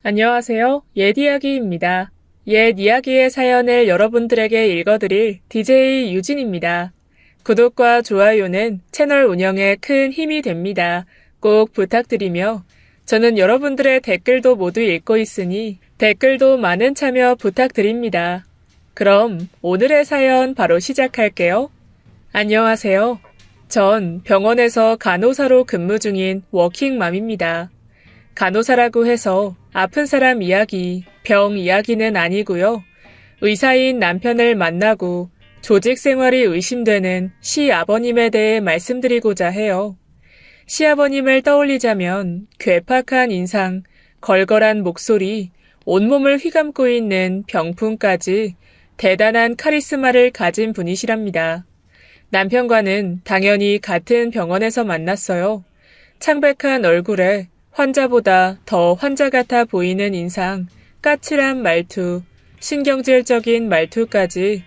안녕하세요. 옛 이야기입니다. 옛 이야기의 사연을 여러분들에게 읽어드릴 DJ 유진입니다. 구독과 좋아요는 채널 운영에 큰 힘이 됩니다. 꼭 부탁드리며 저는 여러분들의 댓글도 모두 읽고 있으니 댓글도 많은 참여 부탁드립니다. 그럼 오늘의 사연 바로 시작할게요. 안녕하세요. 전 병원에서 간호사로 근무 중인 워킹맘입니다. 간호사라고 해서 아픈 사람 이야기, 병 이야기는 아니고요. 의사인 남편을 만나고 조직 생활이 의심되는 시아버님에 대해 말씀드리고자 해요. 시아버님을 떠올리자면 괴팍한 인상, 걸걸한 목소리, 온몸을 휘감고 있는 병풍까지 대단한 카리스마를 가진 분이시랍니다. 남편과는 당연히 같은 병원에서 만났어요. 창백한 얼굴에 환자보다 더 환자 같아 보이는 인상, 까칠한 말투, 신경질적인 말투까지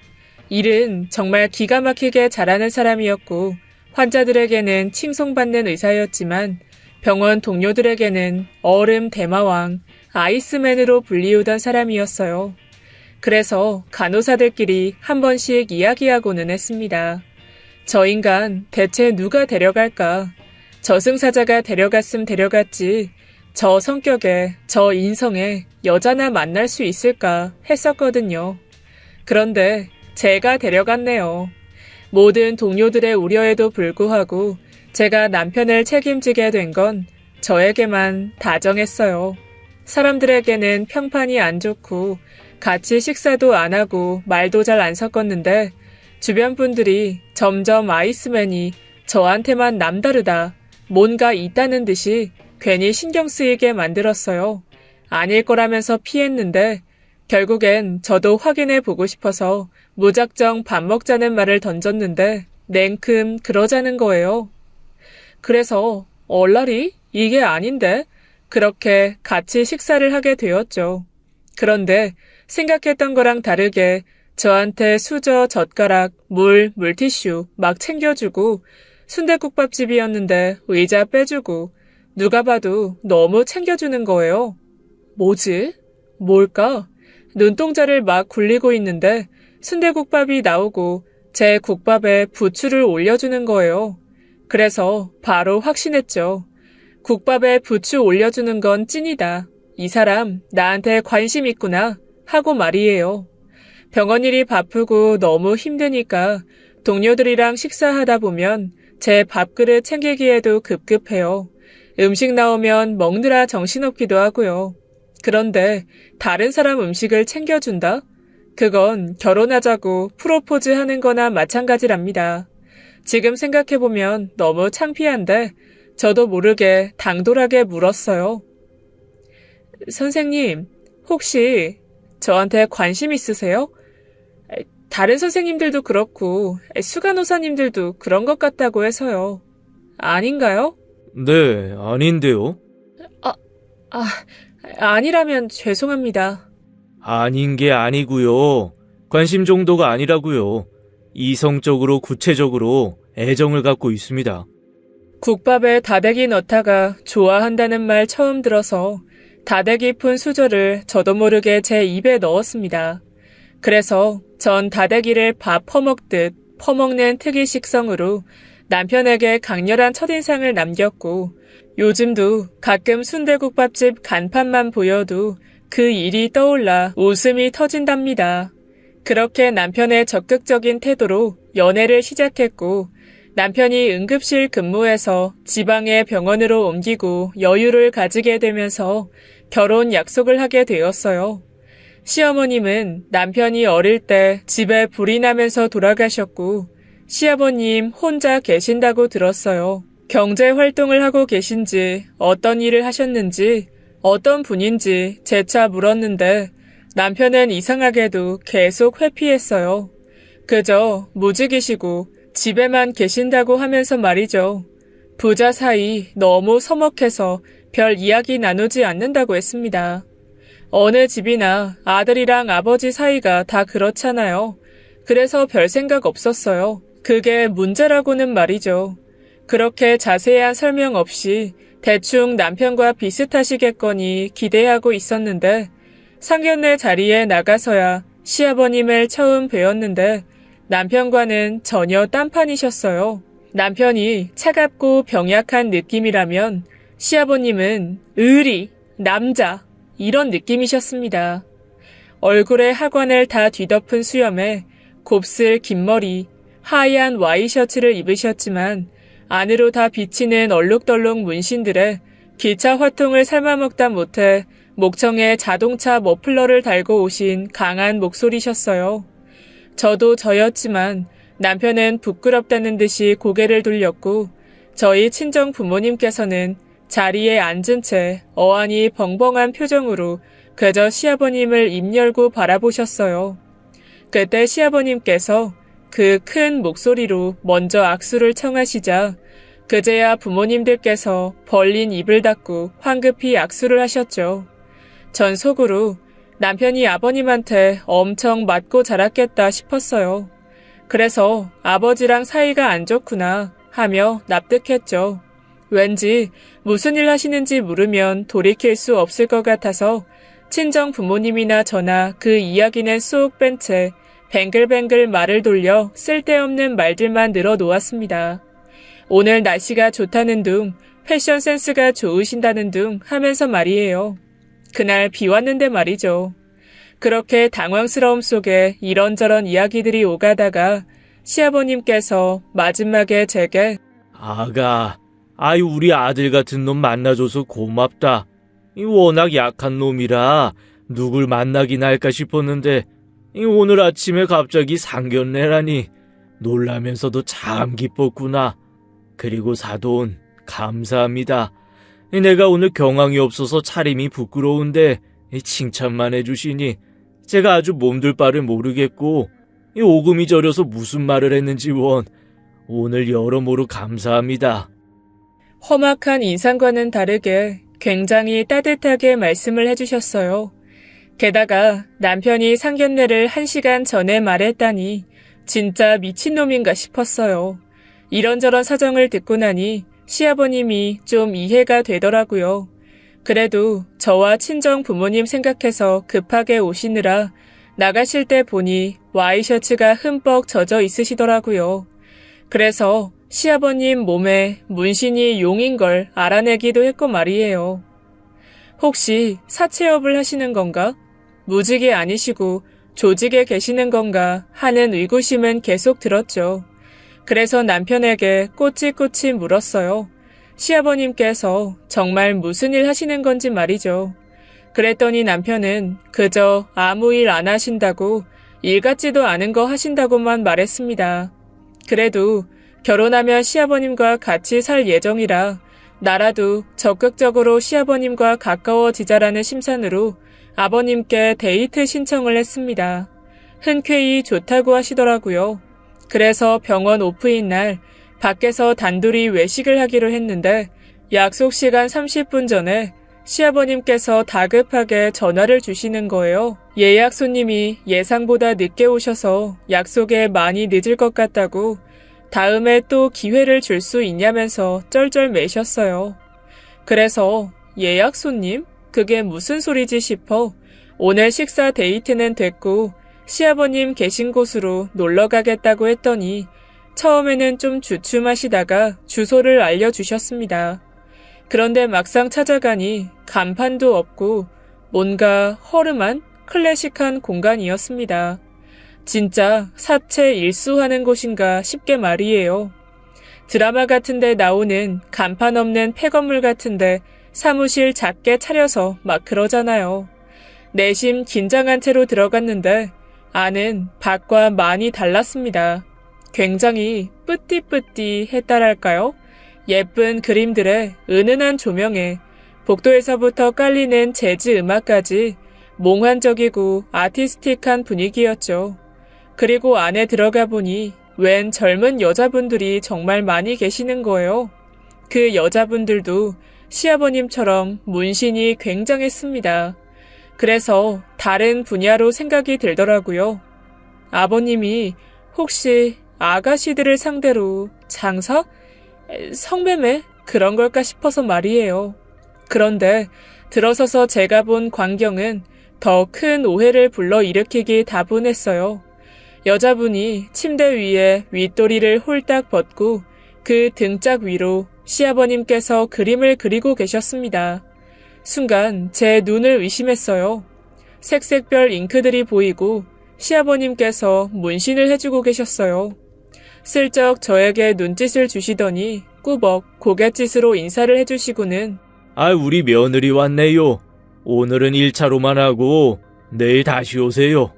일은 정말 기가 막히게 잘하는 사람이었고 환자들에게는 칭송받는 의사였지만 병원 동료들에게는 얼음 대마왕, 아이스맨으로 불리우던 사람이었어요. 그래서 간호사들끼리 한 번씩 이야기하고는 했습니다. 저 인간 대체 누가 데려갈까? 저승사자가 데려갔음 데려갔지 저 성격에 저 인성에 여자나 만날 수 있을까 했었거든요. 그런데 제가 데려갔네요. 모든 동료들의 우려에도 불구하고 제가 남편을 책임지게 된 건 저에게만 다정했어요. 사람들에게는 평판이 안 좋고 같이 식사도 안 하고 말도 잘 안 섞었는데 주변 분들이 점점 아이스맨이 저한테만 남다르다. 뭔가 있다는 듯이 괜히 신경 쓰이게 만들었어요. 아닐 거라면서 피했는데 결국엔 저도 확인해 보고 싶어서 무작정 밥 먹자는 말을 던졌는데 냉큼 그러자는 거예요. 그래서 얼라리? 이게 아닌데? 그렇게 같이 식사를 하게 되었죠. 그런데 생각했던 거랑 다르게 저한테 수저, 젓가락, 물티슈 막 챙겨주고 순댓국밥집이었는데 의자 빼주고 누가 봐도 너무 챙겨주는 거예요. 뭐지? 뭘까? 눈동자를 막 굴리고 있는데 순댓국밥이 나오고 제 국밥에 부추를 올려주는 거예요. 그래서 바로 확신했죠. 국밥에 부추 올려주는 건 찐이다. 이 사람 나한테 관심 있구나 하고 말이에요. 병원 일이 바쁘고 너무 힘드니까 동료들이랑 식사하다 보면 제 밥그릇 챙기기에도 급급해요. 음식 나오면 먹느라 정신없기도 하고요. 그런데 다른 사람 음식을 챙겨준다? 그건 결혼하자고 프로포즈 하는 거나 마찬가지랍니다. 지금 생각해보면 너무 창피한데 저도 모르게 당돌하게 물었어요. 선생님, 혹시 저한테 관심 있으세요? 다른 선생님들도 그렇고 수간호사님들도 그런 것 같다고 해서요. 아닌가요? 네, 아닌데요. 아니라면 죄송합니다. 아닌 게 아니고요. 관심 정도가 아니라고요. 이성적으로 구체적으로 애정을 갖고 있습니다. 국밥에 다대기 넣다가 좋아한다는 말 처음 들어서 다대기 푼 수저를 저도 모르게 제 입에 넣었습니다. 그래서 전 다대기를 밥 퍼먹듯 퍼먹는 특이 식성으로 남편에게 강렬한 첫인상을 남겼고 요즘도 가끔 순대국밥집 간판만 보여도 그 일이 떠올라 웃음이 터진답니다. 그렇게 남편의 적극적인 태도로 연애를 시작했고 남편이 응급실 근무해서 지방의 병원으로 옮기고 여유를 가지게 되면서 결혼 약속을 하게 되었어요. 시어머님은 남편이 어릴 때 집에 불이 나면서 돌아가셨고 시아버님 혼자 계신다고 들었어요. 경제 활동을 하고 계신지 어떤 일을 하셨는지 어떤 분인지 재차 물었는데 남편은 이상하게도 계속 회피했어요. 그저 무직이시고 집에만 계신다고 하면서 말이죠. 부자 사이 너무 서먹해서 별 이야기 나누지 않는다고 했습니다. 어느 집이나 아들이랑 아버지 사이가 다 그렇잖아요. 그래서 별 생각 없었어요. 그게 문제라고는 말이죠. 그렇게 자세한 설명 없이 대충 남편과 비슷하시겠거니 기대하고 있었는데 상견례 자리에 나가서야 시아버님을 처음 뵈었는데 남편과는 전혀 딴판이셨어요. 남편이 차갑고 병약한 느낌이라면 시아버님은 의리, 남자 이런 느낌이셨습니다. 얼굴에 하관을 다 뒤덮은 수염에 곱슬 긴 머리, 하얀 와이셔츠를 입으셨지만 안으로 다 비치는 얼룩덜룩 문신들에 기차 화통을 삶아먹다 못해 목청에 자동차 머플러를 달고 오신 강한 목소리셨어요. 저도 저였지만 남편은 부끄럽다는 듯이 고개를 돌렸고 저희 친정 부모님께서는 자리에 앉은 채 어안이 벙벙한 표정으로 그저 시아버님을 입 열고 바라보셨어요. 그때 시아버님께서 그 큰 목소리로 먼저 악수를 청하시자 그제야 부모님들께서 벌린 입을 닫고 황급히 악수를 하셨죠. 전 속으로 남편이 아버님한테 엄청 맞고 자랐겠다 싶었어요. 그래서 아버지랑 사이가 안 좋구나 하며 납득했죠. 왠지 무슨 일 하시는지 물으면 돌이킬 수 없을 것 같아서 친정 부모님이나 저나 그 이야기는 쏙 뺀 채 뱅글뱅글 말을 돌려 쓸데없는 말들만 늘어놓았습니다. 오늘 날씨가 좋다는 둥, 패션 센스가 좋으신다는 둥 하면서 말이에요. 그날 비 왔는데 말이죠. 그렇게 당황스러움 속에 이런저런 이야기들이 오가다가 시아버님께서 마지막에 제게 아가, 우리 아들 같은 놈 만나줘서 고맙다. 워낙 약한 놈이라 누굴 만나긴 할까 싶었는데 오늘 아침에 갑자기 상견례라니 놀라면서도 참 기뻤구나. 그리고 사돈 감사합니다. 내가 오늘 경황이 없어서 차림이 부끄러운데 칭찬만 해주시니 제가 아주 몸둘 바를 모르겠고 오금이 저려서 무슨 말을 했는지 오늘 여러모로 감사합니다. 험악한 인상과는 다르게 굉장히 따뜻하게 말씀을 해주셨어요. 게다가 남편이 상견례를 1시간 전에 말했다니 진짜 미친놈인가 싶었어요. 이런저런 사정을 듣고 나니 시아버님이 좀 이해가 되더라고요. 그래도 저와 친정 부모님 생각해서 급하게 오시느라 나가실 때 보니 와이셔츠가 흠뻑 젖어 있으시더라고요. 그래서 시아버님 몸에 문신이 용인 걸 알아내기도 했고 말이에요. 혹시 사채업을 하시는 건가? 무직이 아니시고 조직에 계시는 건가 하는 의구심은 계속 들었죠. 그래서 남편에게 꼬치꼬치 물었어요. 시아버님께서 정말 무슨 일 하시는 건지 말이죠. 그랬더니 남편은 그저 아무 일 안 하신다고 일 같지도 않은 거 하신다고만 말했습니다. 그래도 결혼하면 시아버님과 같이 살 예정이라 나라도 적극적으로 시아버님과 가까워지자라는 심산으로 아버님께 데이트 신청을 했습니다. 흔쾌히 좋다고 하시더라고요. 그래서 병원 오프인 날 밖에서 단둘이 외식을 하기로 했는데 약속 시간 30분 전에 시아버님께서 다급하게 전화를 주시는 거예요. 예약 손님이 예상보다 늦게 오셔서 약속에 많이 늦을 것 같다고 다음에 또 기회를 줄 수 있냐면서 쩔쩔매셨어요. 그래서 예약 손님? 그게 무슨 소리지 싶어 오늘 식사 데이트는 됐고 시아버님 계신 곳으로 놀러 가겠다고 했더니 처음에는 좀 주춤하시다가 주소를 알려주셨습니다. 그런데 막상 찾아가니 간판도 없고 뭔가 허름한 클래식한 공간이었습니다. 진짜 사채 일수하는 곳인가 싶게 말이에요. 드라마 같은데 나오는 간판 없는 폐건물 같은데 사무실 작게 차려서 막 그러잖아요. 내심 긴장한 채로 들어갔는데 안은 밖과 많이 달랐습니다. 굉장히 뿌띠뿌띠했다랄까요? 예쁜 그림들의 은은한 조명에 복도에서부터 깔리는 재즈 음악까지 몽환적이고 아티스틱한 분위기였죠. 그리고 안에 들어가 보니 웬 젊은 여자분들이 정말 많이 계시는 거예요. 그 여자분들도 시아버님처럼 문신이 굉장했습니다. 그래서 다른 분야로 생각이 들더라고요. 아버님이 혹시 아가씨들을 상대로 장사? 성매매? 그런 걸까 싶어서 말이에요. 그런데 들어서서 제가 본 광경은 더 큰 오해를 불러일으키기 다분했어요. 여자분이 침대 위에 윗도리를 홀딱 벗고 그 등짝 위로 시아버님께서 그림을 그리고 계셨습니다. 순간 제 눈을 의심했어요. 색색별 잉크들이 보이고 시아버님께서 문신을 해주고 계셨어요. 슬쩍 저에게 눈짓을 주시더니 꾸벅 고갯짓으로 인사를 해주시고는 우리 며느리 왔네요. 오늘은 1차로만 하고 내일 다시 오세요.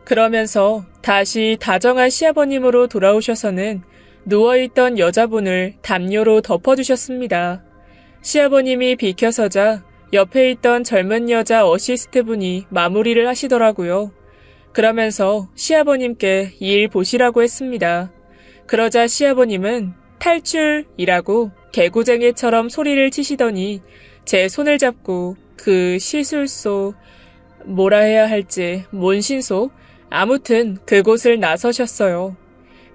그러면서 다시 다정한 시아버님으로 돌아오셔서는 누워있던 여자분을 담요로 덮어주셨습니다. 시아버님이 비켜서자 옆에 있던 젊은 여자 어시스트분이 마무리를 하시더라고요. 그러면서 시아버님께 일 보시라고 했습니다. 그러자 시아버님은 탈출이라고 개구쟁이처럼 소리를 치시더니 제 손을 잡고 그 시술소, 뭐라 해야 할지 문신소, 아무튼 그곳을 나서셨어요.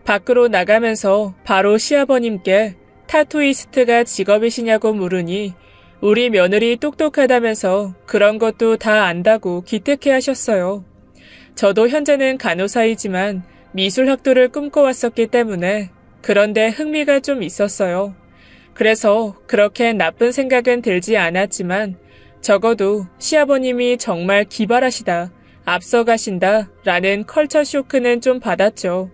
밖으로 나가면서 바로 시아버님께 타투이스트가 직업이시냐고 물으니 우리 며느리 똑똑하다면서 그런 것도 다 안다고 기특해 하셨어요. 저도 현재는 간호사이지만 미술학도를 꿈꿔왔었기 때문에 그런데 흥미가 좀 있었어요. 그래서 그렇게 나쁜 생각은 들지 않았지만 적어도 시아버님이 정말 기발하시다, 앞서가신다 라는 컬처 쇼크는 좀 받았죠.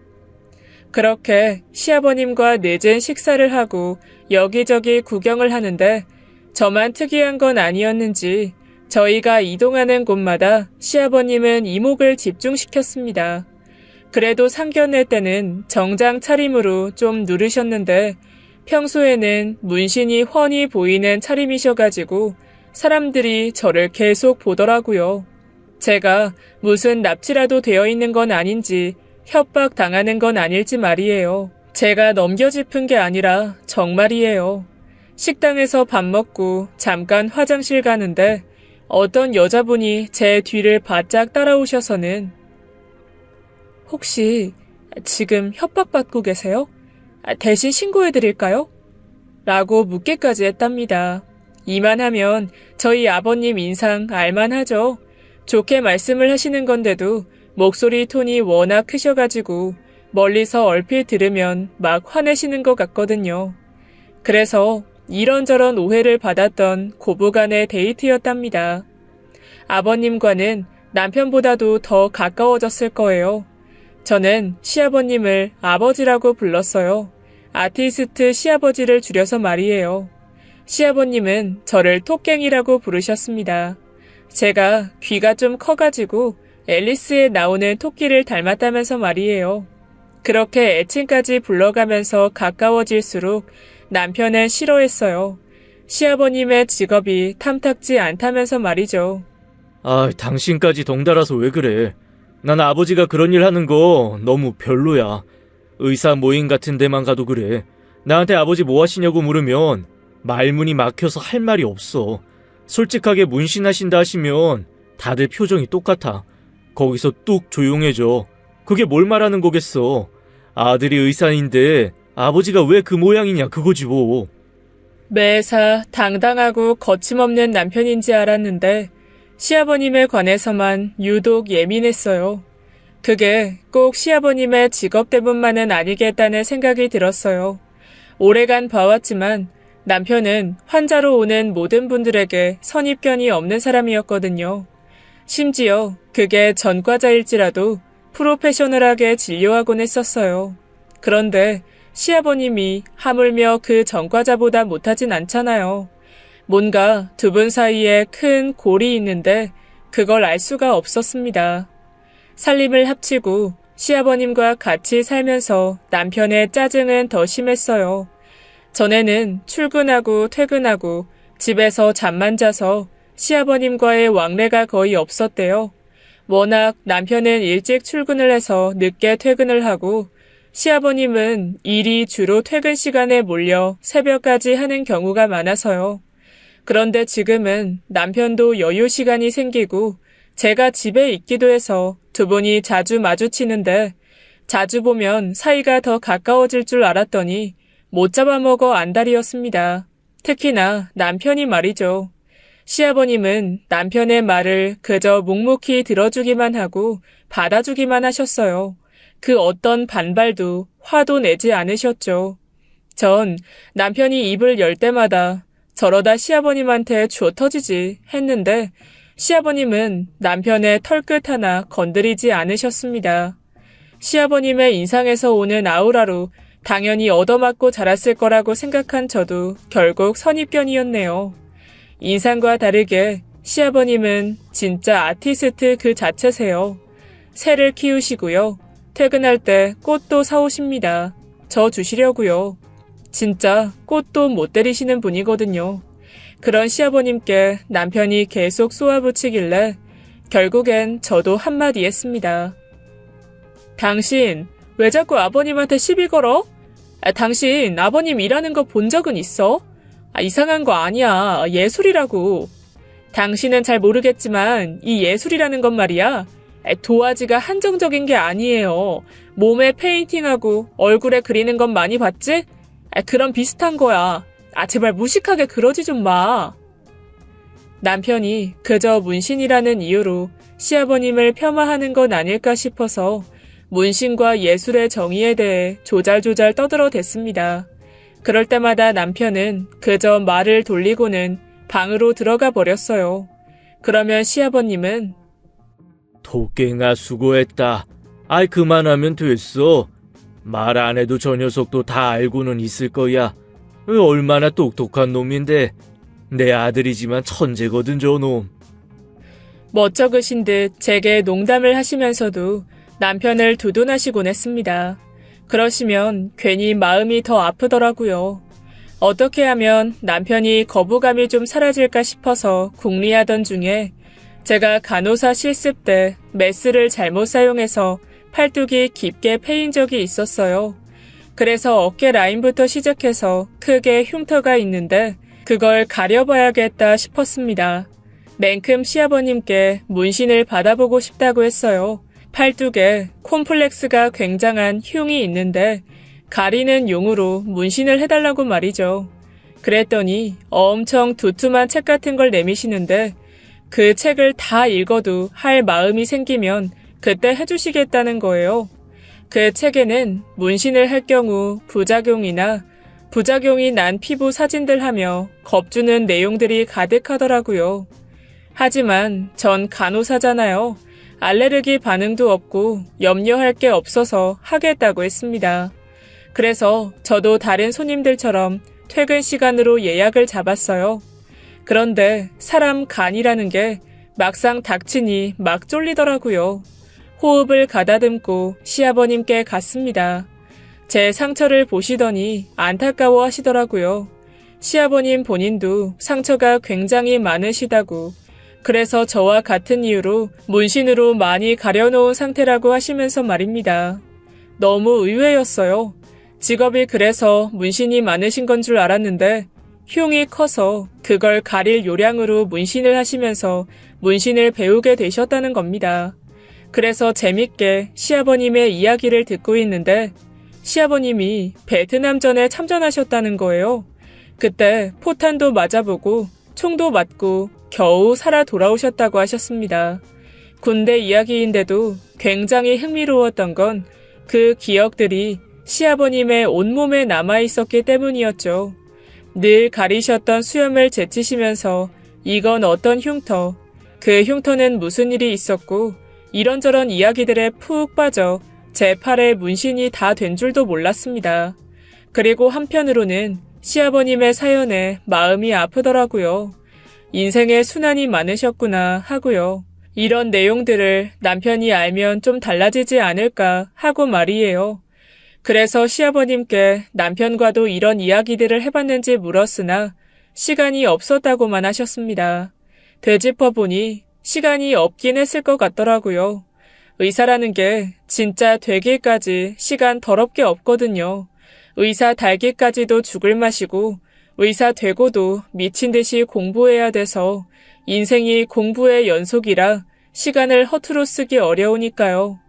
그렇게 시아버님과 늦은 식사를 하고 여기저기 구경을 하는데 저만 특이한 건 아니었는지 저희가 이동하는 곳마다 시아버님은 이목을 집중시켰습니다. 그래도 상견례 때는 정장 차림으로 좀 누르셨는데 평소에는 문신이 훤히 보이는 차림이셔가지고 사람들이 저를 계속 보더라고요. 제가 무슨 납치라도 되어 있는 건 아닌지 협박 당하는 건 아닐지 말이에요. 제가 넘겨짚은 게 아니라 정말이에요. 식당에서 밥 먹고 잠깐 화장실 가는데 어떤 여자분이 제 뒤를 바짝 따라오셔서는 혹시 지금 협박받고 계세요? 대신 신고해드릴까요? 라고 묻기까지 했답니다. 이만하면 저희 아버님 인상 알만하죠. 좋게 말씀을 하시는 건데도 목소리 톤이 워낙 크셔가지고 멀리서 얼핏 들으면 막 화내시는 것 같거든요. 그래서 이런저런 오해를 받았던 고부간의 데이트였답니다. 아버님과는 남편보다도 더 가까워졌을 거예요. 저는 시아버님을 아버지라고 불렀어요. 아티스트 시아버지를 줄여서 말이에요. 시아버님은 저를 토깽이라고 부르셨습니다. 제가 귀가 좀 커가지고 앨리스에 나오는 토끼를 닮았다면서 말이에요. 그렇게 애칭까지 불러가면서 가까워질수록 남편은 싫어했어요. 시아버님의 직업이 탐탁지 않다면서 말이죠. 당신까지 덩달아서 왜 그래? 난 아버지가 그런 일 하는 거 너무 별로야. 의사 모임 같은 데만 가도 그래. 나한테 아버지 뭐 하시냐고 물으면 말문이 막혀서 할 말이 없어. 솔직하게 문신하신다 하시면 다들 표정이 똑같아. 거기서 뚝 조용해져. 그게 뭘 말하는 거겠어. 아들이 의사인데 아버지가 왜 그 모양이냐 그거지 뭐. 매사 당당하고 거침없는 남편인지 알았는데 시아버님에 관해서만 유독 예민했어요. 그게 꼭 시아버님의 직업 때문만은 아니겠다는 생각이 들었어요. 오래간 봐왔지만 남편은 환자로 오는 모든 분들에게 선입견이 없는 사람이었거든요. 심지어 그게 전과자일지라도 프로페셔널하게 진료하곤 했었어요. 그런데 시아버님이 하물며 그 전과자보다 못하진 않잖아요. 뭔가 두 분 사이에 큰 골이 있는데 그걸 알 수가 없었습니다. 살림을 합치고 시아버님과 같이 살면서 남편의 짜증은 더 심했어요. 전에는 출근하고 퇴근하고 집에서 잠만 자서 시아버님과의 왕래가 거의 없었대요. 워낙 남편은 일찍 출근을 해서 늦게 퇴근을 하고 시아버님은 일이 주로 퇴근 시간에 몰려 새벽까지 하는 경우가 많아서요. 그런데 지금은 남편도 여유 시간이 생기고 제가 집에 있기도 해서 두 분이 자주 마주치는데 자주 보면 사이가 더 가까워질 줄 알았더니 못 잡아먹어 안달이었습니다. 특히나 남편이 말이죠. 시아버님은 남편의 말을 그저 묵묵히 들어주기만 하고 받아주기만 하셨어요. 그 어떤 반발도 화도 내지 않으셨죠. 전 남편이 입을 열 때마다 저러다 시아버님한테 주워 터지지 했는데 시아버님은 남편의 털끝 하나 건드리지 않으셨습니다. 시아버님의 인상에서 오는 아우라로 당연히 얻어맞고 자랐을 거라고 생각한 저도 결국 선입견이었네요. 인상과 다르게 시아버님은 진짜 아티스트 그 자체세요. 새를 키우시고요. 퇴근할 때 꽃도 사오십니다. 저 주시려고요. 진짜 꽃도 못 때리시는 분이거든요. 그런 시아버님께 남편이 계속 쏘아붙이길래 결국엔 저도 한마디 했습니다. 당신 왜 자꾸 아버님한테 시비 걸어? 당신 아버님 일하는 거 본 적은 있어? 이상한 거 아니야. 예술이라고. 당신은 잘 모르겠지만 이 예술이라는 건 말이야. 도화지가 한정적인 게 아니에요. 몸에 페인팅하고 얼굴에 그리는 건 많이 봤지? 그럼 비슷한 거야. 제발 무식하게 그러지 좀 마. 남편이 그저 문신이라는 이유로 시아버님을 폄하하는 건 아닐까 싶어서 문신과 예술의 정의에 대해 조잘조잘 떠들어댔습니다. 그럴 때마다 남편은 그저 말을 돌리고는 방으로 들어가 버렸어요. 그러면 시아버님은 토깽아 수고했다. 그만하면 됐어. 말 안 해도 저 녀석도 다 알고는 있을 거야. 얼마나 똑똑한 놈인데. 내 아들이지만 천재거든 저놈. 멋쩍으신 듯 제게 농담을 하시면서도 남편을 두둔하시곤 했습니다. 그러시면 괜히 마음이 더 아프더라고요. 어떻게 하면 남편이 거부감이 좀 사라질까 싶어서 궁리하던 중에 제가 간호사 실습 때 메스를 잘못 사용해서 팔뚝이 깊게 패인 적이 있었어요. 그래서 어깨 라인부터 시작해서 크게 흉터가 있는데 그걸 가려봐야겠다 싶었습니다. 냉큼 시아버님께 문신을 받아보고 싶다고 했어요. 팔뚝에 콤플렉스가 굉장한 흉이 있는데 가리는 용으로 문신을 해달라고 말이죠. 그랬더니 엄청 두툼한 책 같은 걸 내미시는데 그 책을 다 읽어도 할 마음이 생기면 그때 해주시겠다는 거예요. 그 책에는 문신을 할 경우 부작용이나 부작용이 난 피부 사진들 하며 겁주는 내용들이 가득하더라고요. 하지만 전 간호사잖아요. 알레르기 반응도 없고 염려할 게 없어서 하겠다고 했습니다. 그래서 저도 다른 손님들처럼 퇴근 시간으로 예약을 잡았어요. 그런데 사람 간이라는 게 막상 닥치니 막 쫄리더라고요. 호흡을 가다듬고 시아버님께 갔습니다. 제 상처를 보시더니 안타까워 하시더라고요. 시아버님 본인도 상처가 굉장히 많으시다고, 그래서 저와 같은 이유로 문신으로 많이 가려놓은 상태라고 하시면서 말입니다. 너무 의외였어요. 직업이 그래서 문신이 많으신 건 줄 알았는데 흉이 커서 그걸 가릴 요량으로 문신을 하시면서 문신을 배우게 되셨다는 겁니다. 그래서 재밌게 시아버님의 이야기를 듣고 있는데 시아버님이 베트남전에 참전하셨다는 거예요. 그때 포탄도 맞아보고 총도 맞고 겨우 살아 돌아오셨다고 하셨습니다. 군대 이야기인데도 굉장히 흥미로웠던 건 그 기억들이 시아버님의 온몸에 남아있었기 때문이었죠. 늘 가리셨던 수염을 제치시면서 이건 어떤 흉터, 그 흉터는 무슨 일이 있었고 이런저런 이야기들에 푹 빠져 제 팔에 문신이 다 된 줄도 몰랐습니다. 그리고 한편으로는 시아버님의 사연에 마음이 아프더라고요. 인생에 순환이 많으셨구나 하고요. 이런 내용들을 남편이 알면 좀 달라지지 않을까 하고 말이에요. 그래서 시아버님께 남편과도 이런 이야기들을 해봤는지 물었으나 시간이 없었다고만 하셨습니다. 되짚어보니 시간이 없긴 했을 것 같더라고요. 의사라는 게 진짜 되기까지 시간 더럽게 없거든요. 의사 달기까지도 죽을 맛이고 의사 되고도 미친 듯이 공부해야 돼서 인생이 공부의 연속이라 시간을 허투루 쓰기 어려우니까요.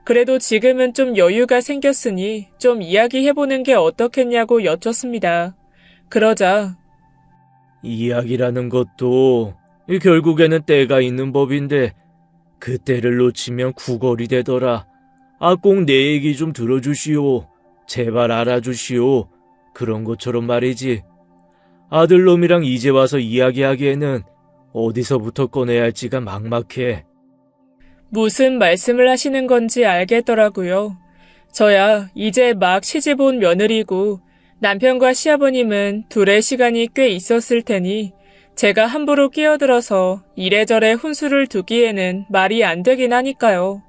그래도 지금은 좀 여유가 생겼으니 좀 이야기해보는 게 어떻겠냐고 여쭙습니다. 그러자 이야기라는 것도 결국에는 때가 있는 법인데 그 때를 놓치면 구걸이 되더라. 꼭 내 얘기 좀 들어주시오. 제발 알아주시오. 그런 것처럼 말이지. 아들놈이랑 이제 와서 이야기하기에는 어디서부터 꺼내야 할지가 막막해. 무슨 말씀을 하시는 건지 알겠더라고요. 저야 이제 막 시집 온 며느리고 남편과 시아버님은 둘의 시간이 꽤 있었을 테니 제가 함부로 끼어들어서 이래저래 훈수를 두기에는 말이 안 되긴 하니까요.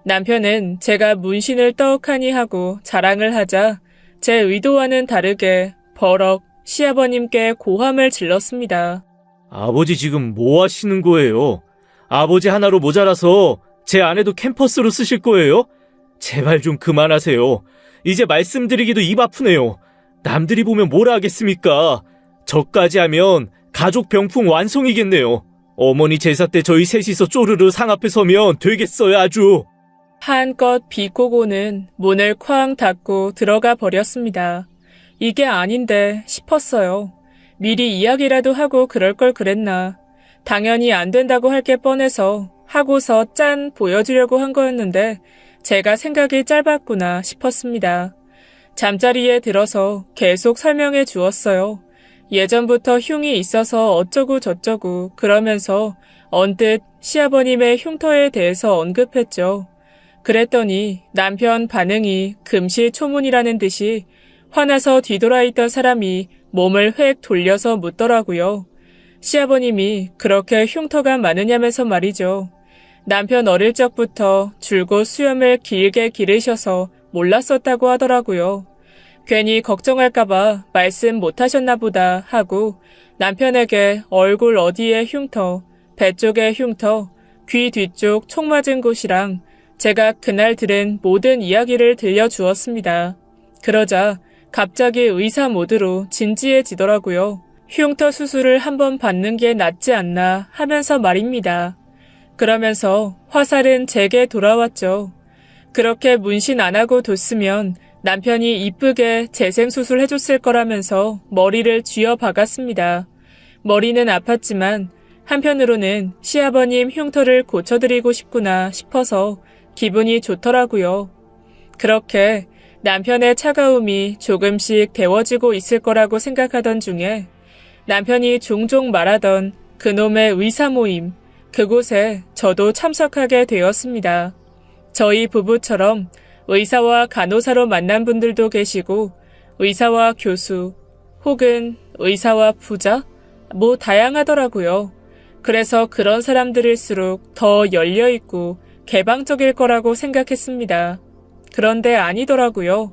남편은 제가 문신을 떡하니 하고 자랑을 하자 제 의도와는 다르게 버럭 시아버님께 고함을 질렀습니다. 아버지 지금 뭐 하시는 거예요? 아버지 하나로 모자라서 제 아내도 캠퍼스로 쓰실 거예요? 제발 좀 그만하세요. 이제 말씀드리기도 입 아프네요. 남들이 보면 뭐라 하겠습니까? 저까지 하면 가족 병풍 완성이겠네요. 어머니 제사 때 저희 셋이서 쪼르르 상 앞에 서면 되겠어요, 아주. 한껏 비꼬고는 문을 쾅 닫고 들어가 버렸습니다. 이게 아닌데 싶었어요. 미리 이야기라도 하고 그럴 걸 그랬나. 당연히 안 된다고 할 게 뻔해서 하고서 짠 보여주려고 한 거였는데 제가 생각이 짧았구나 싶었습니다. 잠자리에 들어서 계속 설명해 주었어요. 예전부터 흉이 있어서 어쩌고 저쩌고 그러면서 언뜻 시아버님의 흉터에 대해서 언급했죠. 그랬더니 남편 반응이 금시초문이라는 듯이 화나서 뒤돌아 있던 사람이 몸을 획 돌려서 묻더라고요. 시아버님이 그렇게 흉터가 많으냐면서 말이죠. 남편 어릴 적부터 줄곧 수염을 길게 기르셔서 몰랐었다고 하더라고요. 괜히 걱정할까봐 말씀 못하셨나 보다 하고 남편에게 얼굴 어디에 흉터, 배 쪽에 흉터, 귀 뒤쪽 총 맞은 곳이랑 제가 그날 들은 모든 이야기를 들려주었습니다. 그러자 갑자기 의사 모드로 진지해지더라고요. 흉터 수술을 한번 받는 게 낫지 않나 하면서 말입니다. 그러면서 화살은 제게 돌아왔죠. 그렇게 문신 안 하고 뒀으면 남편이 이쁘게 재생수술 해줬을 거라면서 머리를 쥐어 박았습니다. 머리는 아팠지만 한편으로는 시아버님 흉터를 고쳐드리고 싶구나 싶어서 기분이 좋더라고요. 그렇게 남편의 차가움이 조금씩 데워지고 있을 거라고 생각하던 중에 남편이 종종 말하던 그놈의 의사 모임, 그곳에 저도 참석하게 되었습니다. 저희 부부처럼 의사와 간호사로 만난 분들도 계시고 의사와 교수 혹은 의사와 부자 뭐 다양하더라고요. 그래서 그런 사람들일수록 더 열려있고 개방적일 거라고 생각했습니다. 그런데 아니더라고요.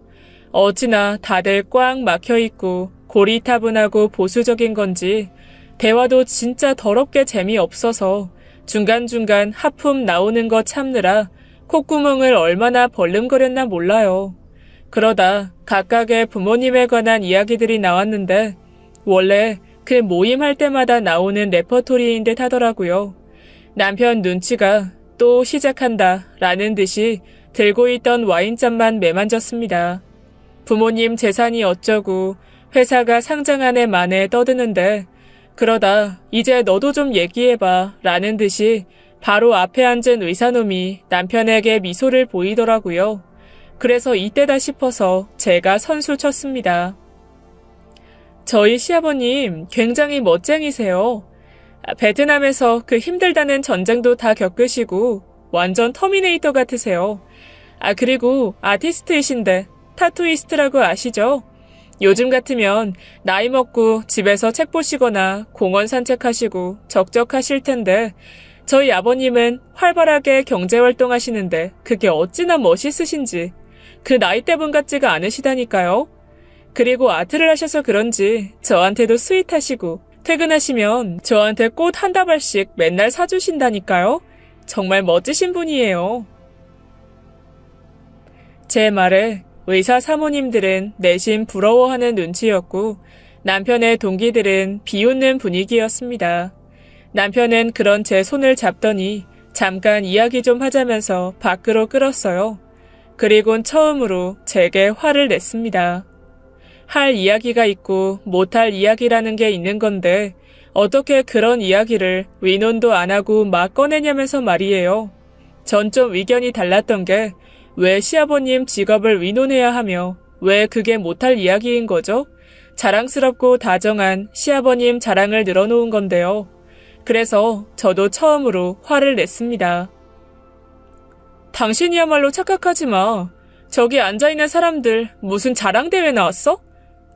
어찌나 다들 꽉 막혀있고 고리타분하고 보수적인 건지 대화도 진짜 더럽게 재미없어서 중간중간 하품 나오는 거 참느라 콧구멍을 얼마나 벌름거렸나 몰라요. 그러다 각각의 부모님에 관한 이야기들이 나왔는데 원래 그 모임할 때마다 나오는 레퍼토리인 듯 하더라고요. 남편 눈치가 또 시작한다 라는 듯이 들고 있던 와인잔만 매만졌습니다. 부모님 재산이 어쩌고 회사가 상장한 해 만에 떠드는데 그러다 이제 너도 좀 얘기해봐 라는 듯이 바로 앞에 앉은 의사놈이 남편에게 미소를 보이더라고요. 그래서 이때다 싶어서 제가 선수 쳤습니다. 저희 시아버님 굉장히 멋쟁이세요. 베트남에서 그 힘들다는 전쟁도 다 겪으시고 완전 터미네이터 같으세요. 그리고 아티스트이신데 타투이스트라고 아시죠? 요즘 같으면 나이 먹고 집에서 책 보시거나 공원 산책하시고 적적하실 텐데 저희 아버님은 활발하게 경제활동 하시는데 그게 어찌나 멋있으신지 그 나이대분 같지가 않으시다니까요. 그리고 아트를 하셔서 그런지 저한테도 스윗하시고 퇴근하시면 저한테 꽃 한 다발씩 맨날 사주신다니까요. 정말 멋지신 분이에요. 제 말에 의사 사모님들은 내심 부러워하는 눈치였고 남편의 동기들은 비웃는 분위기였습니다. 남편은 그런 제 손을 잡더니 잠깐 이야기 좀 하자면서 밖으로 끌었어요. 그리곤 처음으로 제게 화를 냈습니다. 할 이야기가 있고 못할 이야기라는 게 있는 건데 어떻게 그런 이야기를 의논도 안 하고 막 꺼내냐면서 말이에요. 전 좀 의견이 달랐던 게 왜 시아버님 직업을 의논해야 하며 왜 그게 못할 이야기인 거죠? 자랑스럽고 다정한 시아버님 자랑을 늘어놓은 건데요. 그래서 저도 처음으로 화를 냈습니다. 당신이야말로 착각하지 마. 저기 앉아있는 사람들 무슨 자랑대회 나왔어?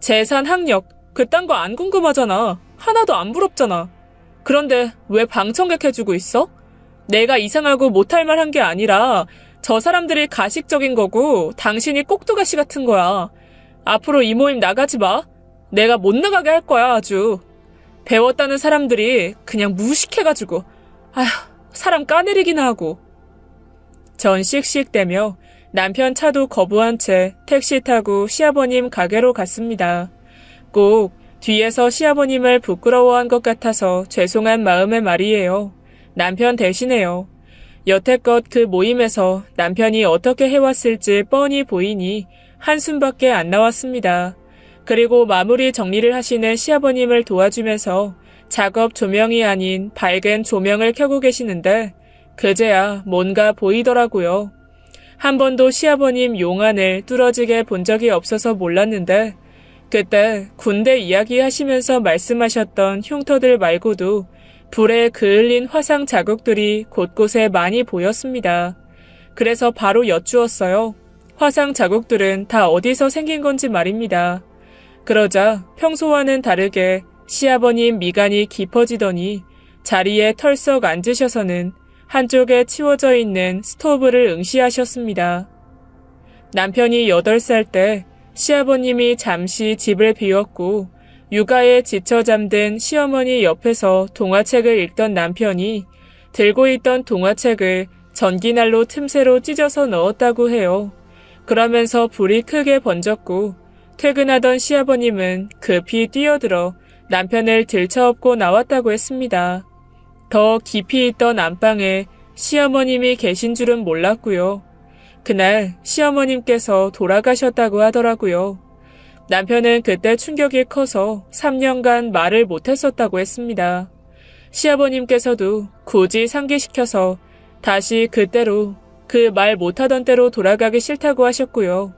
재산 학력 그딴 거 안 궁금하잖아. 하나도 안 부럽잖아. 그런데 왜 방청객 해주고 있어? 내가 이상하고 못할 말 한 게 아니라 저 사람들이 가식적인 거고 당신이 꼭두가시 같은 거야. 앞으로 이 모임 나가지 마. 내가 못 나가게 할 거야 아주. 배웠다는 사람들이 그냥 무식해가지고 아휴 사람 까내리기나 하고. 전 씩씩대며 남편 차도 거부한 채 택시 타고 시아버님 가게로 갔습니다. 꼭 뒤에서 시아버님을 부끄러워한 것 같아서 죄송한 마음에 말이에요. 남편 대신에요. 여태껏 그 모임에서 남편이 어떻게 해왔을지 뻔히 보이니 한숨밖에 안 나왔습니다. 그리고 마무리 정리를 하시는 시아버님을 도와주면서 작업 조명이 아닌 밝은 조명을 켜고 계시는데 그제야 뭔가 보이더라고요. 한 번도 시아버님 용안을 뚫어지게 본 적이 없어서 몰랐는데 그때 군대 이야기하시면서 말씀하셨던 흉터들 말고도 불에 그을린 화상 자국들이 곳곳에 많이 보였습니다. 그래서 바로 여쭈었어요. 화상 자국들은 다 어디서 생긴 건지 말입니다. 그러자 평소와는 다르게 시아버님 미간이 깊어지더니 자리에 털썩 앉으셔서는 한쪽에 치워져 있는 스토브를 응시하셨습니다. 남편이 8살 때 시아버님이 잠시 집을 비웠고 육아에 지쳐 잠든 시어머니 옆에서 동화책을 읽던 남편이 들고 있던 동화책을 전기난로 틈새로 찢어서 넣었다고 해요. 그러면서 불이 크게 번졌고 퇴근하던 시아버님은 급히 뛰어들어 남편을 들쳐업고 나왔다고 했습니다. 더 깊이 있던 안방에 시어머님이 계신 줄은 몰랐고요. 그날 시어머님께서 돌아가셨다고 하더라고요. 남편은 그때 충격이 커서 3년간 말을 못했었다고 했습니다. 시아버님께서도 굳이 상기시켜서 다시 그때로 그 말 못하던 때로 돌아가기 싫다고 하셨고요.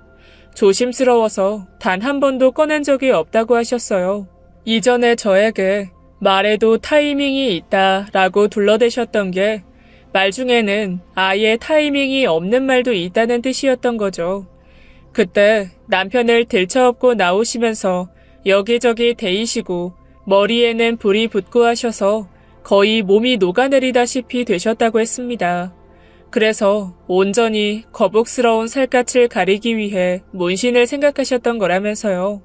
조심스러워서 단 한 번도 꺼낸 적이 없다고 하셨어요. 이전에 저에게 말에도 타이밍이 있다라고 둘러대셨던 게 말 중에는 아예 타이밍이 없는 말도 있다는 뜻이었던 거죠. 그때 남편을 들쳐업고 나오시면서 여기저기 데이시고 머리에는 불이 붙고 하셔서 거의 몸이 녹아내리다시피 되셨다고 했습니다. 그래서 온전히 거북스러운 살갗을 가리기 위해 문신을 생각하셨던 거라면서요.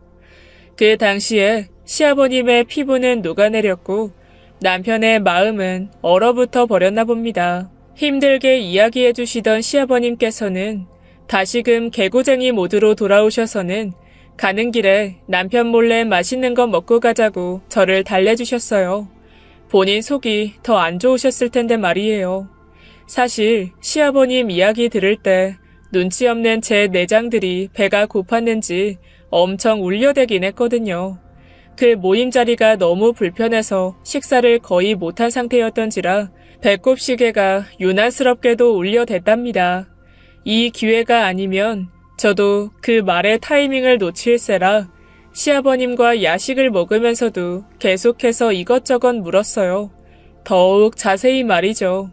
그 당시에 시아버님의 피부는 녹아내렸고 남편의 마음은 얼어붙어 버렸나 봅니다. 힘들게 이야기해 주시던 시아버님께서는 다시금 개구쟁이 모드로 돌아오셔서는 가는 길에 남편 몰래 맛있는 거 먹고 가자고 저를 달래주셨어요. 본인 속이 더 안 좋으셨을 텐데 말이에요. 사실 시아버님 이야기 들을 때 눈치 없는 제 내장들이 배가 고팠는지 엄청 울려대긴 했거든요. 그 모임 자리가 너무 불편해서 식사를 거의 못한 상태였던지라 배꼽 시계가 유난스럽게도 울려댔답니다. 이 기회가 아니면 저도 그 말의 타이밍을 놓칠세라 시아버님과 야식을 먹으면서도 계속해서 이것저것 물었어요. 더욱 자세히 말이죠.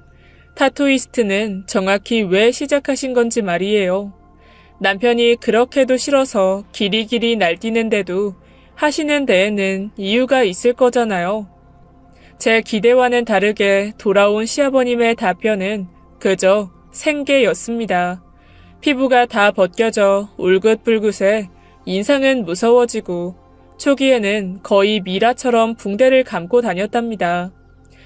타투이스트는 정확히 왜 시작하신 건지 말이에요. 남편이 그렇게도 싫어서 길이길이 날뛰는데도 하시는 데에는 이유가 있을 거잖아요. 제 기대와는 다르게 돌아온 시아버님의 답변은 그저 생계였습니다. 피부가 다 벗겨져 울긋불긋해 인상은 무서워지고 초기에는 거의 미라처럼 붕대를 감고 다녔답니다.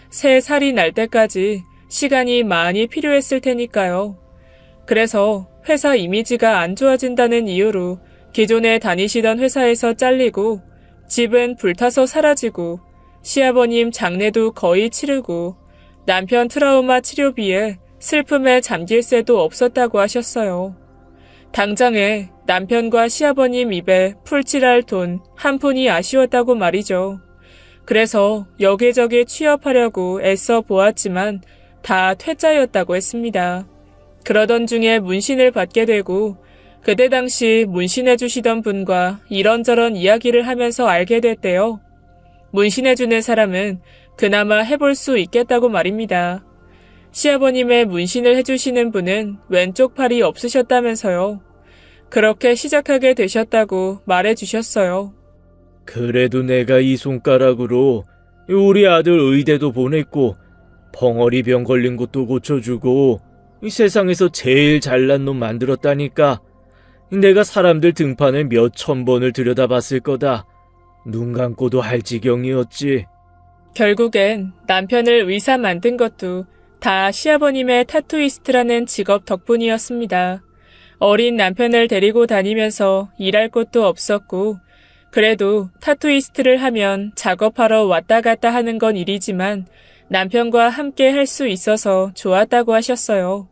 새 살이 날 때까지 시간이 많이 필요했을 테니까요. 그래서 회사 이미지가 안 좋아진다는 이유로 기존에 다니시던 회사에서 잘리고 집은 불타서 사라지고 시아버님 장례도 거의 치르고 남편 트라우마 치료비에 슬픔에 잠길 새도 없었다고 하셨어요. 당장에 남편과 시아버님 입에 풀칠할 돈 한 푼이 아쉬웠다고 말이죠. 그래서 여기저기 취업하려고 애써 보았지만 다 퇴짜였다고 했습니다. 그러던 중에 문신을 받게 되고 그때 당시 문신해 주시던 분과 이런저런 이야기를 하면서 알게 됐대요. 문신해 주는 사람은 그나마 해볼 수 있겠다고 말입니다. 시아버님의 문신을 해주시는 분은 왼쪽 팔이 없으셨다면서요. 그렇게 시작하게 되셨다고 말해주셨어요. 그래도 내가 이 손가락으로 우리 아들 의대도 보냈고 벙어리 병 걸린 것도 고쳐주고 이 세상에서 제일 잘난 놈 만들었다니까. 내가 사람들 등판을 몇 천 번을 들여다봤을 거다. 눈 감고도 할 지경이었지. 결국엔 남편을 의사 만든 것도 다 시아버님의 타투이스트라는 직업 덕분이었습니다. 어린 남편을 데리고 다니면서 일할 곳도 없었고 그래도 타투이스트를 하면 작업하러 왔다 갔다 하는 건 일이지만 남편과 함께 할 수 있어서 좋았다고 하셨어요.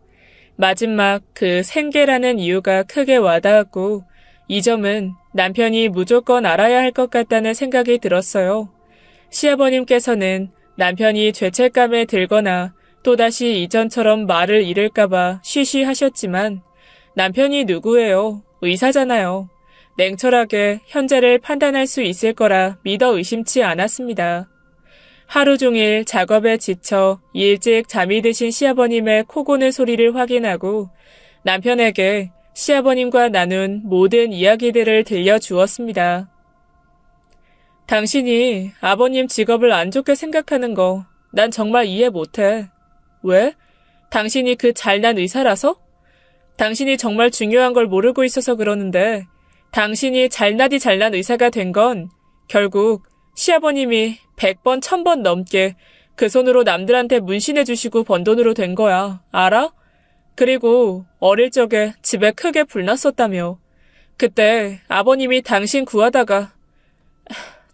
마지막 그 생계라는 이유가 크게 와닿았고 이 점은 남편이 무조건 알아야 할 것 같다는 생각이 들었어요. 시아버님께서는 남편이 죄책감에 들거나 또다시 이전처럼 말을 잃을까봐 쉬쉬하셨지만 남편이 누구예요? 의사잖아요. 냉철하게 현재를 판단할 수 있을 거라 믿어 의심치 않았습니다. 하루 종일 작업에 지쳐 일찍 잠이 드신 시아버님의 코 고는 소리를 확인하고 남편에게 시아버님과 나눈 모든 이야기들을 들려주었습니다. 당신이 아버님 직업을 안 좋게 생각하는 거 난 정말 이해 못해. 왜? 당신이 그 잘난 의사라서? 당신이 정말 중요한 걸 모르고 있어서 그러는데 당신이 잘난 의사가 된 건 결국 시아버님이 100번, 1000번 넘게 그 손으로 남들한테 문신해 주시고 번 돈으로 된 거야. 알아? 그리고 어릴 적에 집에 크게 불났었다며. 그때 아버님이 당신 구하다가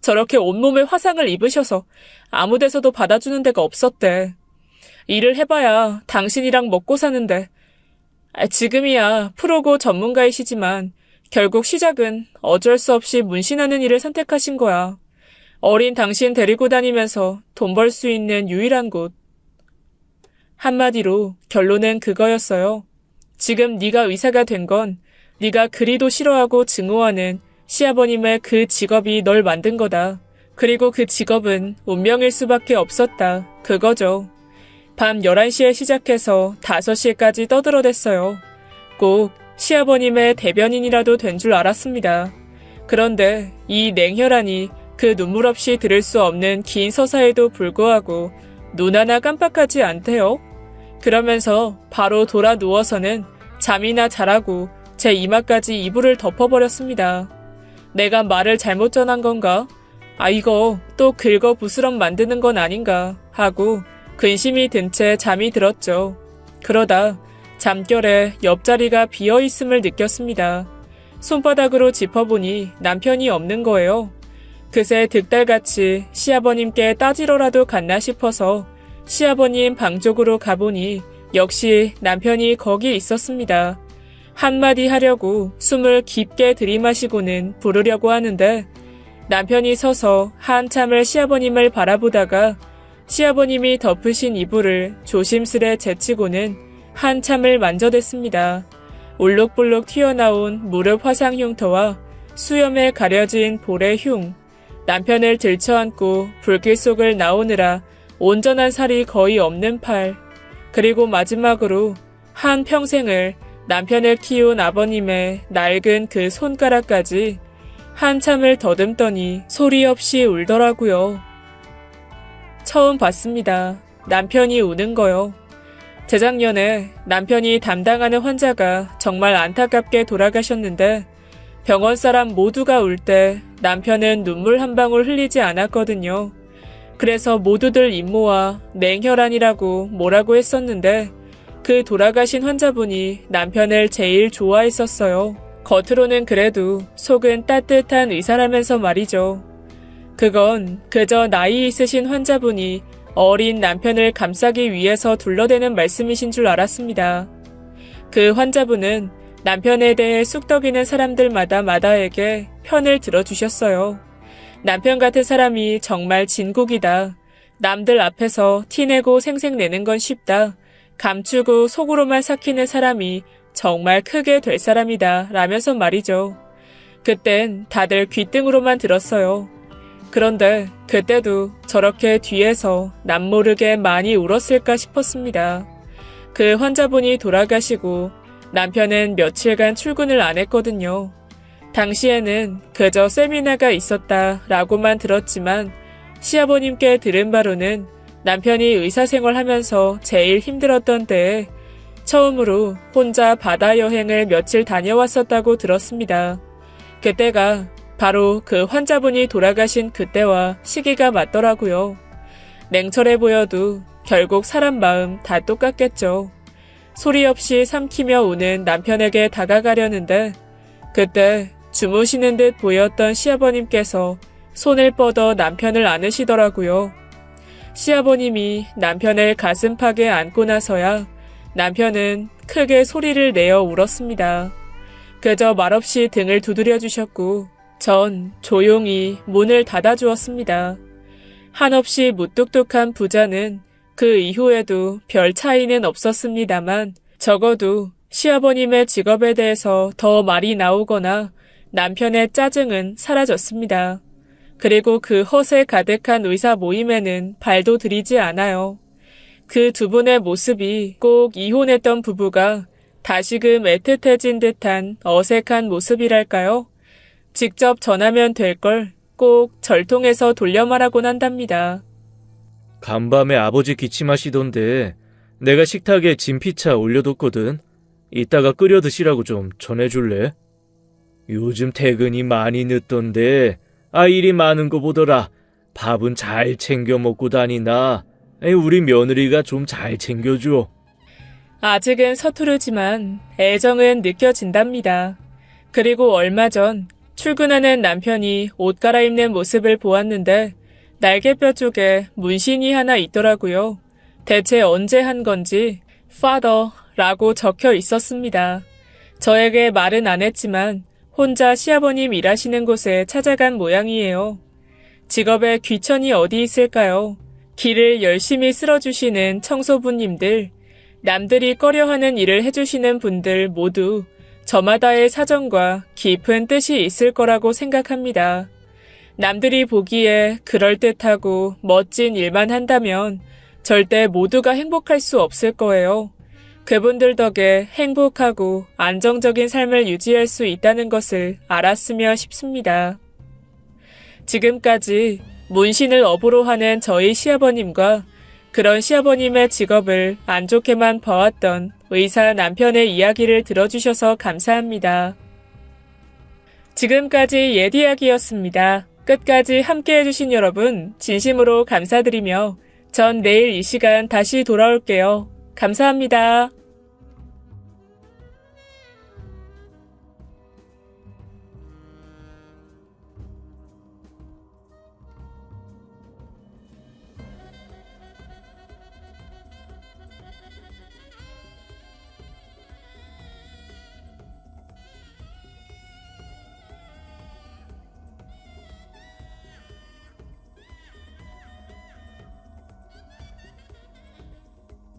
저렇게 온몸에 화상을 입으셔서 아무 데서도 받아주는 데가 없었대. 일을 해봐야 당신이랑 먹고 사는데 지금이야 프로고 전문가이시지만 결국 시작은 어쩔 수 없이 문신하는 일을 선택하신 거야. 어린 당신 데리고 다니면서 돈 벌 수 있는 유일한 곳. 한마디로 결론은 그거였어요. 지금 네가 의사가 된 건 네가 그리도 싫어하고 증오하는 시아버님의 그 직업이 널 만든 거다. 그리고 그 직업은 운명일 수밖에 없었다. 그거죠. 밤 11시에 시작해서 5시까지 떠들어댔어요. 꼭 시아버님의 대변인이라도 된 줄 알았습니다. 그런데 이 냉혈한이 그 눈물 없이 들을 수 없는 긴 서사에도 불구하고 눈 하나 깜빡하지 않대요. 그러면서 바로 돌아 누워서는 잠이나 자라고 제 이마까지 이불을 덮어버렸습니다. 내가 말을 잘못 전한 건가? 이거 또 긁어 부스럼 만드는 건 아닌가 하고 근심이 든 채 잠이 들었죠. 그러다 잠결에 옆자리가 비어있음을 느꼈습니다. 손바닥으로 짚어보니 남편이 없는 거예요. 그새 득달같이 시아버님께 따지러라도 갔나 싶어서 시아버님 방 쪽으로 가보니 역시 남편이 거기 있었습니다. 한마디 하려고 숨을 깊게 들이마시고는 부르려고 하는데 남편이 서서 한참을 시아버님을 바라보다가 시아버님이 덮으신 이불을 조심스레 제치고는 한참을 만져댔습니다. 울룩불룩 튀어나온 무릎 화상 흉터와 수염에 가려진 볼의 흉, 남편을 들쳐안고 불길 속을 나오느라 온전한 살이 거의 없는 팔, 그리고 마지막으로 한 평생을 남편을 키운 아버님의 낡은 그 손가락까지 한참을 더듬더니 소리 없이 울더라고요. 처음 봤습니다. 남편이 우는 거요. 재작년에 남편이 담당하는 환자가 정말 안타깝게 돌아가셨는데 병원 사람 모두가 울 때 남편은 눈물 한 방울 흘리지 않았거든요. 그래서 모두들 입모아 냉혈한이라고 뭐라고 했었는데 그 돌아가신 환자분이 남편을 제일 좋아했었어요. 겉으로는 그래도 속은 따뜻한 의사라면서 말이죠. 그건 그저 나이 있으신 환자분이 어린 남편을 감싸기 위해서 둘러대는 말씀이신 줄 알았습니다. 그 환자분은 남편에 대해 쑥덕이는 사람들마다 마다에게 편을 들어주셨어요. 남편 같은 사람이 정말 진국이다. 남들 앞에서 티내고 생색내는 건 쉽다. 감추고 속으로만 삭히는 사람이 정말 크게 될 사람이다. 라면서 말이죠. 그땐 다들 귓등으로만 들었어요. 그런데 그때도 저렇게 뒤에서 남모르게 많이 울었을까 싶었습니다. 그 환자분이 돌아가시고 남편은 며칠간 출근을 안 했거든요. 당시에는 그저 세미나가 있었다라고만 들었지만 시아버님께 들은 바로는 남편이 의사생활 하면서 제일 힘들었던 때에 처음으로 혼자 바다 여행을 며칠 다녀왔었다고 들었습니다. 그때가 바로 그 환자분이 돌아가신 그때와 시기가 맞더라고요. 냉철해 보여도 결국 사람 마음 다 똑같겠죠. 소리 없이 삼키며 우는 남편에게 다가가려는데 그때 주무시는 듯 보였던 시아버님께서 손을 뻗어 남편을 안으시더라고요. 시아버님이 남편을 가슴팍에 안고 나서야 남편은 크게 소리를 내어 울었습니다. 그저 말없이 등을 두드려 주셨고 전 조용히 문을 닫아주었습니다. 한없이 무뚝뚝한 부자는 그 이후에도 별 차이는 없었습니다만 적어도 시아버님의 직업에 대해서 더 말이 나오거나 남편의 짜증은 사라졌습니다. 그리고 그 허세 가득한 의사 모임에는 발도 들이지 않아요. 그 두 분의 모습이 꼭 이혼했던 부부가 다시금 애틋해진 듯한 어색한 모습이랄까요? 직접 전하면 될 걸 꼭 절통해서 돌려 말하곤 한답니다. 간밤에 아버지 기침하시던데 내가 식탁에 진피차 올려뒀거든. 이따가 끓여 드시라고 좀 전해줄래? 요즘 퇴근이 많이 늦던데 일이 많은 거 보더라. 밥은 잘 챙겨 먹고 다니나? 우리 며느리가 좀 잘 챙겨줘. 아직은 서투르지만 애정은 느껴진답니다. 그리고 얼마 전 출근하는 남편이 옷 갈아입는 모습을 보았는데 날개뼈 쪽에 문신이 하나 있더라고요. 대체 언제 한 건지 father라고 적혀 있었습니다. 저에게 말은 안 했지만 혼자 시아버님 일하시는 곳에 찾아간 모양이에요. 직업에 귀천이 어디 있을까요? 길을 열심히 쓸어주시는 청소부님들, 남들이 꺼려하는 일을 해주시는 분들 모두 저마다의 사정과 깊은 뜻이 있을 거라고 생각합니다. 남들이 보기에 그럴듯하고 멋진 일만 한다면 절대 모두가 행복할 수 없을 거예요. 그분들 덕에 행복하고 안정적인 삶을 유지할 수 있다는 것을 알았으면 싶습니다. 지금까지 문신을 업으로 하는 저희 시아버님과 그런 시아버님의 직업을 안 좋게만 봐왔던 의사 남편의 이야기를 들어주셔서 감사합니다. 지금까지 옛이야기였습니다. 끝까지 함께해주신 여러분 진심으로 감사드리며 전 내일 이 시간 다시 돌아올게요. 감사합니다.